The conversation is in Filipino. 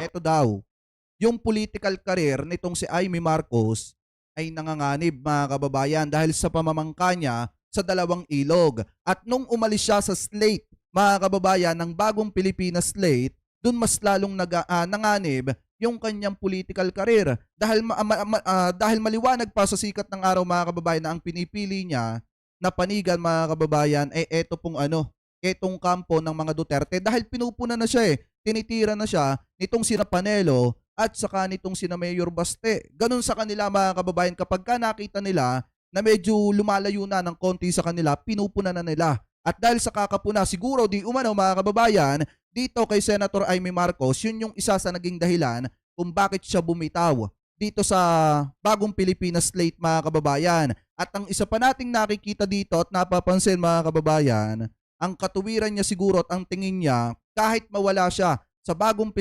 eto daw, yung political career nitong si Amy Marcos ay nanganganib mga kababayan dahil sa pamamangka niya sa dalawang ilog. At nung umalis siya sa slate, mga kababayan, ng bagong Pilipinas slate, dun mas lalong nanganib yung kanyang political career. Dahil maliwanag pa sa sikat ng araw mga kababayan na ang pinipili niya na panigan mga kababayan ay eto pong etong kampo ng mga Duterte dahil pinupuna na siya tinitira na siya nitong sina Panelo at saka nitong sina Mayor Baste. Ganun sa kanila mga kababayan, kapag ka nakita nila na medyo lumalayo na ng konti sa kanila, pinupuna na nila. At dahil sa kakapuna, siguro di umano mga kababayan, dito kay Senator Amy Marcos, yun yung isa sa naging dahilan kung bakit siya bumitaw dito sa bagong Pilipinas slate mga kababayan. At ang isa pa nating nakikita dito at napapansin mga kababayan, ang katuwiran niya siguro at ang tingin niya kahit mawala siya sa bagong